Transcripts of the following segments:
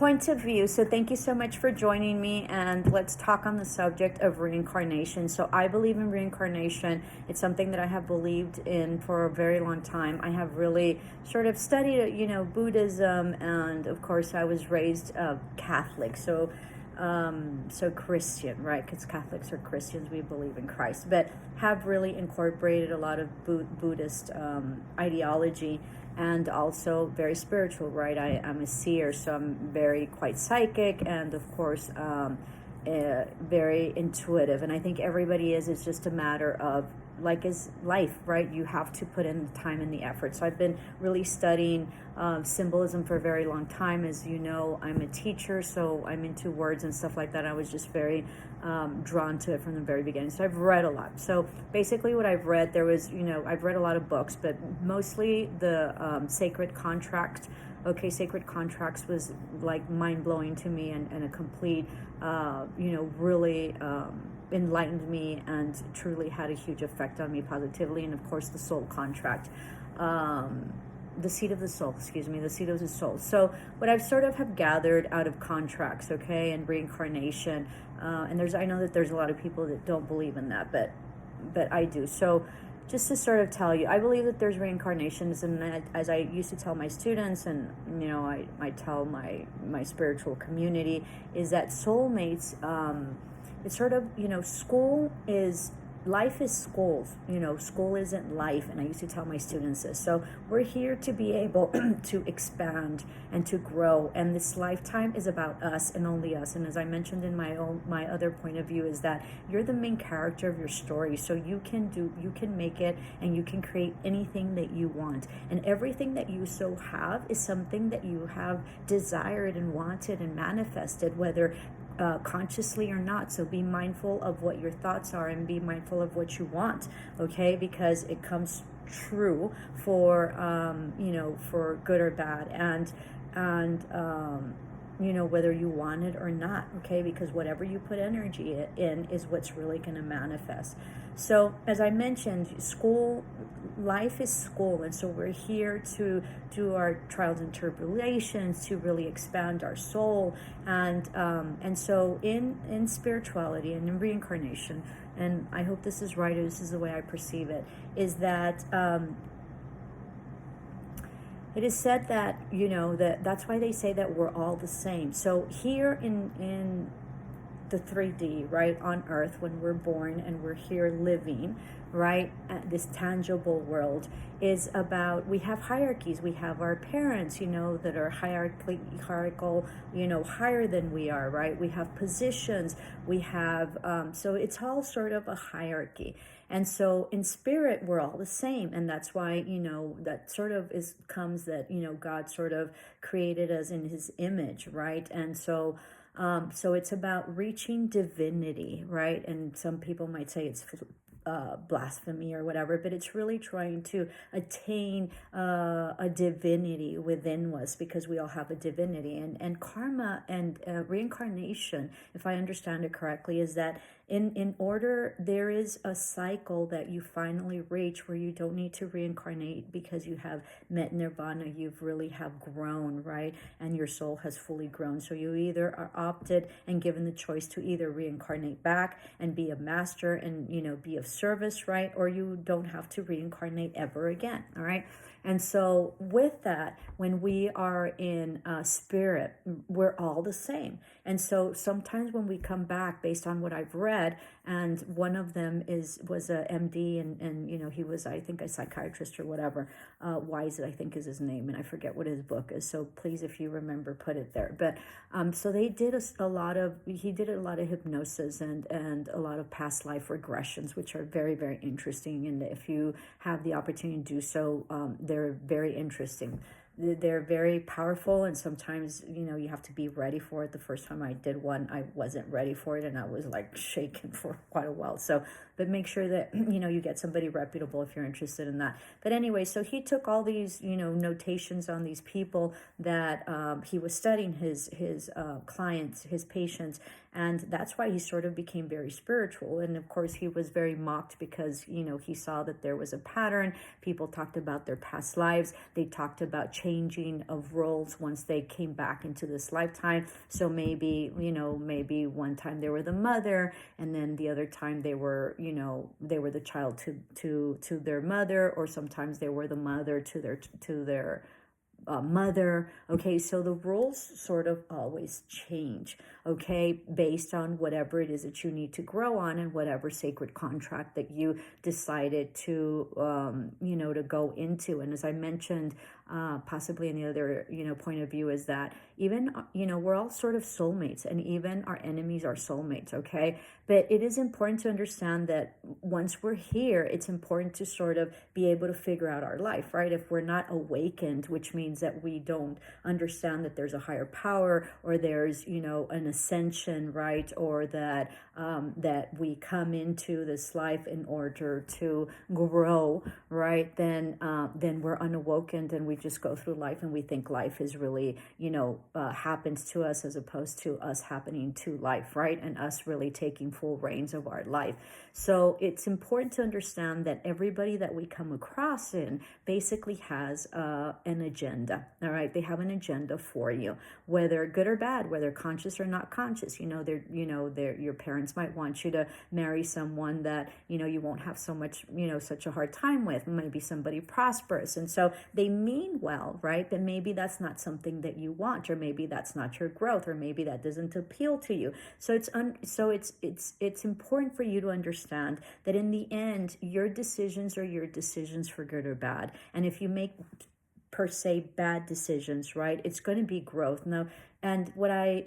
Point of view. So thank you so much for joining me, and let's talk on the subject of reincarnation. So I believe in reincarnation. It's something that I have believed in for a very long time. I have really sort of studied, Buddhism, and of course I was raised Catholic. So Christian, right? Because Catholics are Christians, we believe in Christ, but have really incorporated a lot of Buddhist ideology, and also very spiritual, right? I'm a seer, so I'm very quite psychic, and of course very intuitive, and I think everybody is. It's just a matter of, like is life, right? You have to put in the time and the effort. So I've been really studying symbolism for a very long time. As you know, I'm a teacher, so I'm into words and stuff like that. I was just very drawn to it from the very beginning. So I've read a lot. So basically what I've read, I've read a lot of books, but mostly the Sacred Contract. Okay, Sacred Contracts was like mind-blowing to me, and a complete, really enlightened me and truly had a huge effect on me positively. And of course the Soul Contract, the seat of the soul, the seat of the soul. So what I've sort of have gathered out of contracts, okay, and reincarnation, and I know that there's a lot of people that don't believe in that, but I do. So just to sort of tell you, I believe that there's reincarnations, and as I used to tell my students, and I tell my spiritual community, is that soulmates, it's sort of, life is school. School isn't life, and I used to tell my students this. So we're here to be able to expand and to grow, and this lifetime is about us and only us. And as I mentioned in my other point of view, is that you're the main character of your story, so you can make it, and you can create anything that you want, and everything that you so have is something that you have desired and wanted and manifested, whether consciously or not. So be mindful of what your thoughts are, and be mindful of what you want, okay? Because it comes true for for good or bad, and whether you want it or not, okay? Because whatever you put energy in is what's really going to manifest. So as I mentioned, life is school, and so we're here to do our trials and tribulations to really expand our soul, and so in spirituality and in reincarnation, and I hope this is right, or this is the way I perceive it, is that it is said that that's why they say that we're all the same. So here in the 3D, right, on earth, when we're born and we're here living, right, this tangible world, is about, we have hierarchies. We have our parents, that are hierarchical, higher than we are, right? We have positions, we have, so it's all sort of a hierarchy. And so in spirit, we're all the same. And that's why, that sort of comes that, God sort of created us in his image, right? And so it's about reaching divinity, right? And some people might say it's blasphemy or whatever, but it's really trying to attain a divinity within us, because we all have a divinity. And karma and reincarnation, if I understand it correctly, is that in order, there is a cycle that you finally reach where you don't need to reincarnate, because you have met nirvana, you've really have grown, right? And your soul has fully grown. So you either are opted and given the choice to either reincarnate back and be a master and, be of service, right? Or you don't have to reincarnate ever again, all right? And so with that, when we are in spirit, we're all the same. And so sometimes when we come back, based on what I've read, and one of them was a MD, and he was, I think, a psychiatrist or whatever. Wise, I think, is his name, and I forget what his book is. So please, if you remember, put it there. But so he did a lot of hypnosis and a lot of past life regressions, which are very, very interesting. And if you have the opportunity to do so, they're very interesting. They're very powerful, and sometimes you have to be ready for it. The first time I did one, I wasn't ready for it, and I was like shaking for quite a while. So but make sure that you get somebody reputable if you're interested in that. But anyway, so he took all these notations on these people that he was studying, his clients, his patients, And that's why he sort of became very spiritual. And of course, he was very mocked because, he saw that there was a pattern. People talked about their past lives. They talked about changing of roles once they came back into this lifetime. So maybe, maybe one time they were the mother, and then the other time they were, they were the child to their mother, or sometimes they were the mother to their mother. Okay, so the roles sort of always change, okay, based on whatever it is that you need to grow on, and whatever sacred contract that you decided to to go into. And as I mentioned, possibly in the other point of view, is that even we're all sort of soulmates, and even our enemies are soulmates, okay? But it is important to understand that once we're here, it's important to sort of be able to figure out our life, right? If we're not awakened, which means that we don't understand that there's a higher power, or there's an ascension, right? Or that that we come into this life in order to grow, right? Then we're unawoken, and we just go through life and we think life is really happens to us, as opposed to us happening to life, right? And us really taking full reins of our life. So it's important to understand that everybody that we come across in basically has an agenda. All right, they have an agenda for you, whether good or bad, whether conscious or not conscious. Your parents might want you to marry someone that you won't have so much such a hard time with, maybe somebody prosperous, and so they mean well, right? But maybe that's not something that you want, or maybe that's not your growth, or maybe that doesn't appeal to you. So it's important for you to understand that in the end, your decisions are your decisions for good or bad. And if you make per se bad decisions, right, it's going to be growth. Now, and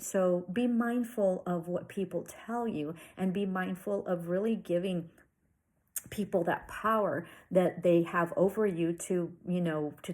so be mindful of what people tell you, and be mindful of really giving people that power that they have over you to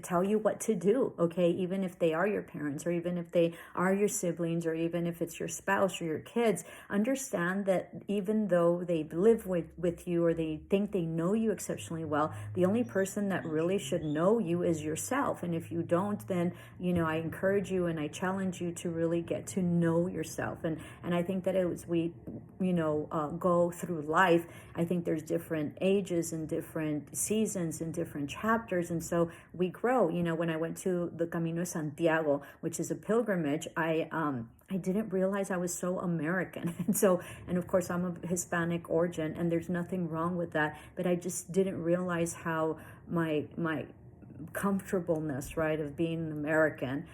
tell you what to do, okay? Even if they are your parents, or even if they are your siblings, or even if it's your spouse or your kids, understand that even though they live with you, or they think they know you exceptionally well, the only person that really should know you is yourself. And if you don't, then I encourage you and I challenge you to really get to know yourself. And I think that as we go through life, I think there's different ages and different seasons and different chapters, and so we grow. When I went to the Camino de Santiago, which is a pilgrimage, I didn't realize I was so American. And of course I'm of Hispanic origin, and there's nothing wrong with that, but I just didn't realize how my comfortableness, right, of being an American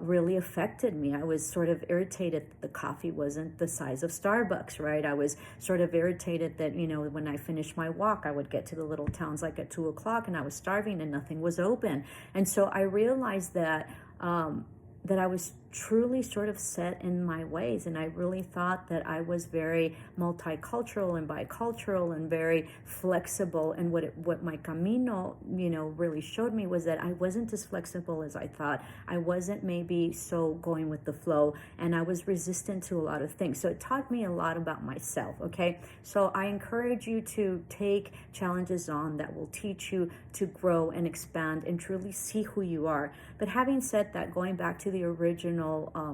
really affected me. I was sort of irritated that the coffee wasn't the size of Starbucks, right? I was sort of irritated that, when I finished my walk, I would get to the little towns like at 2:00, and I was starving and nothing was open. And so I realized that I was truly sort of set in my ways, and I really thought that I was very multicultural and bicultural and very flexible. And what my Camino really showed me was that I wasn't as flexible as I thought. I wasn't maybe so going with the flow, and I was resistant to a lot of things. So it taught me a lot about myself, okay? So I encourage you to take challenges on that will teach you to grow and expand and truly see who you are. But having said that, going back to the original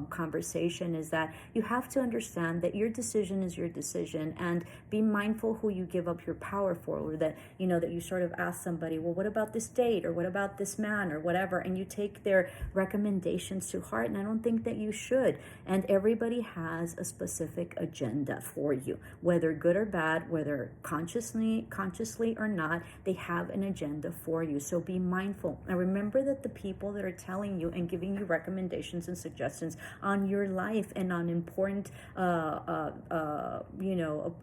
conversation, is that you have to understand that your decision is your decision, and be mindful who you give up your power for, or that that you sort of ask somebody, well, what about this date, or what about this man, or whatever, and you take their recommendations to heart. And I don't think that you should. And everybody has a specific agenda for you, whether good or bad, whether consciously or not, they have an agenda for you. So be mindful. Now remember that the people that are telling you and giving you recommendations and suggestions on your life and on important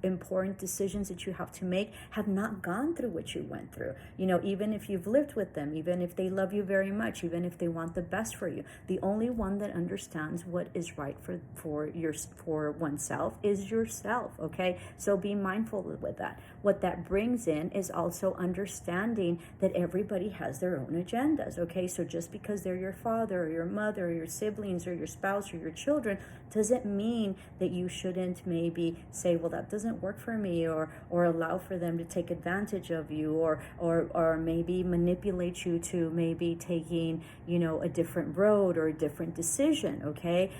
important decisions that you have to make have not gone through what you went through. Even if you've lived with them, even if they love you very much, even if they want the best for you, the only one that understands what is right for oneself is yourself, okay? So be mindful with that. What that brings in is also understanding that everybody has their own agendas, okay? So just because they're your father or your mother or your siblings siblings or your spouse or your children, doesn't mean that you shouldn't maybe say, well, that doesn't work for me, or allow for them to take advantage of you, or maybe manipulate you to maybe taking, a different road or a different decision. Okay.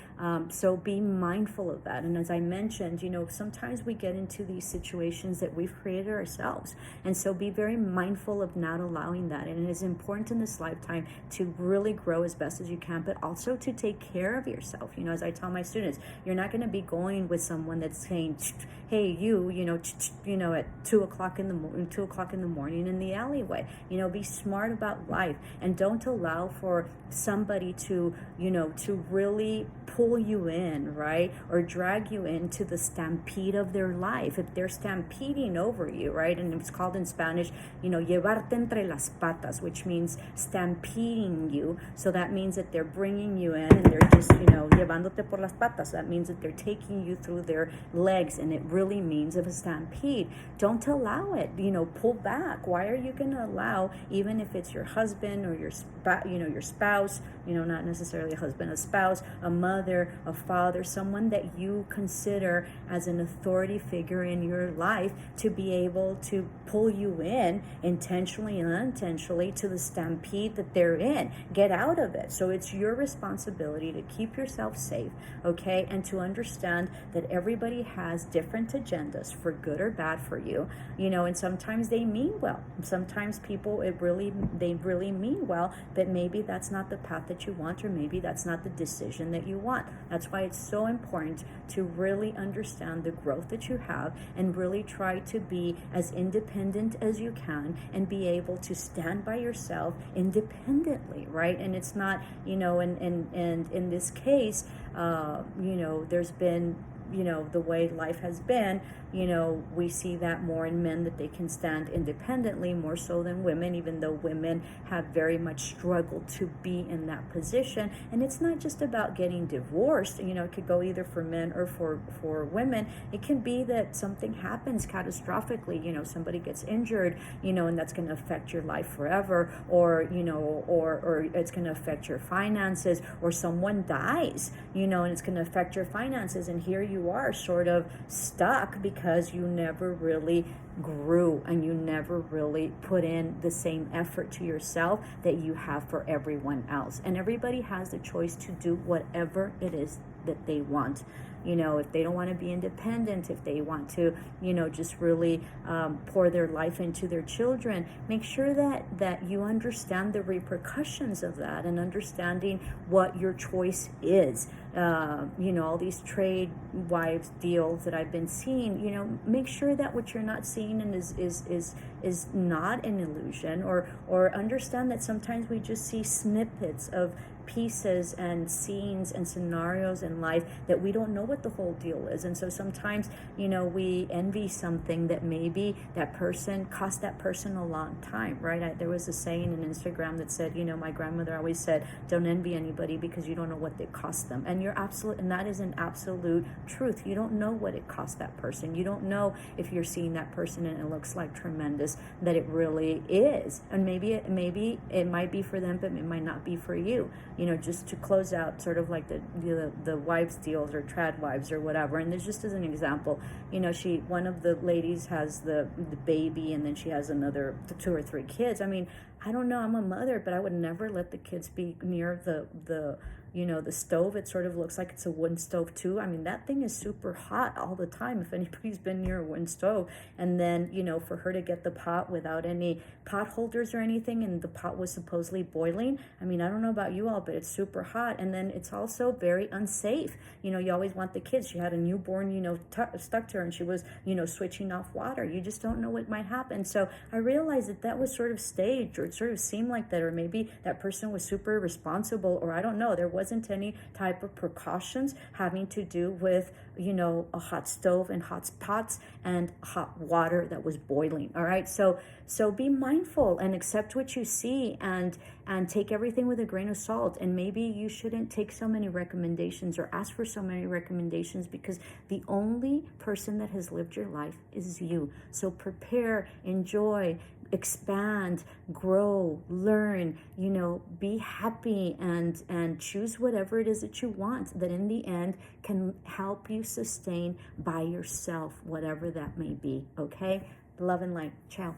So be mindful of that. And as I mentioned, sometimes we get into these situations that we've created ourselves. And so be very mindful of not allowing that. And it is important in this lifetime to really grow as best as you can, but also to take care of yourself. As I tell my students, you're not going to be going with someone that's saying, hey, at 2:00 in the morning, 2:00 in the morning in the alleyway. Be smart about life, and don't allow for somebody to really pull you in, right? Or drag you into the stampede of their life. If they're stampeding over you, right? And it's called in Spanish, llevarte entre las patas, which means stampeding you. So that means that they're bringing you in and they're just, llevándote por las patas. That means that they're taking you through their legs, and it really means of a stampede. Don't allow it, pull back. Why are you going to allow, even if it's your husband or your spouse, not necessarily a husband, a spouse, a mother, a father, someone that you consider as an authority figure in your life, to be able to pull you in intentionally and unintentionally to the stampede that they're in. Get out of it. So it's your responsibility to keep yourself safe, okay, and to understand that everybody has different agendas, for good or bad for you, and sometimes they mean well. Sometimes people, they really mean well, but maybe that's not the path that you want, or maybe that's not the decision that you want. That's why it's so important to really understand the growth that you have, and really try to be as independent as you can, and be able to stand by yourself independently, right? And it's not, and in this case, there's been, the way life has been, we see that more in men, that they can stand independently more so than women, even though women have very much struggled to be in that position. And it's not just about getting divorced, it could go either for men or for women. It can be that something happens catastrophically, somebody gets injured, and that's going to affect your life forever, or it's going to affect your finances, or someone dies, and it's going to affect your finances, and here you are sort of stuck because you never really grew, and you never really put in the same effort to yourself that you have for everyone else. And everybody has the choice to do whatever it is that they want. If they don't want to be independent, if they want to, just really pour their life into their children, make sure that you understand the repercussions of that, and understanding what your choice is. All these trade wives deals that I've been seeing, make sure that what you're not seeing and is not an illusion, or understand that sometimes we just see snippets of pieces and scenes and scenarios in life that we don't know what the whole deal is. And so sometimes, we envy something that maybe that person cost that person a long time, right? There was a saying on Instagram that said, my grandmother always said, don't envy anybody because you don't know what it cost them. And and that is an absolute truth. You don't know what it cost that person. You don't know, if you're seeing that person and it looks like tremendous, that it really is. And maybe it might be for them, but it might not be for you. Just to close out sort of like the wives deals, or trad wives or whatever. And there's just as an example, one of the ladies has the baby, and then she has another 2 or 3 kids. I mean, I don't know, I'm a mother, but I would never let the kids be near the stove. It sort of looks like it's a wooden stove too. I mean, that thing is super hot all the time, if anybody's been near a wooden stove. And then, for her to get the pot without any pot holders or anything, and the pot was supposedly boiling. I mean, I don't know about you all, but it's super hot. And then it's also very unsafe. You always want the kids. She had a newborn, stuck to her, and she was, switching off water. You just don't know what might happen. So I realized that was sort of staged, or it sort of seemed like that, or maybe that person was super responsible, or I don't know. There wasn't any type of precautions having to do with a hot stove and hot pots and hot water that was boiling. All right. So be mindful and accept what you see, and take everything with a grain of salt. And maybe you shouldn't take so many recommendations or ask for so many recommendations, because the only person that has lived your life is you. So prepare, enjoy, expand, grow, learn, be happy, and choose whatever it is that you want, that in the end can help you sustain by yourself, whatever that may be. Okay? Love and light. Ciao.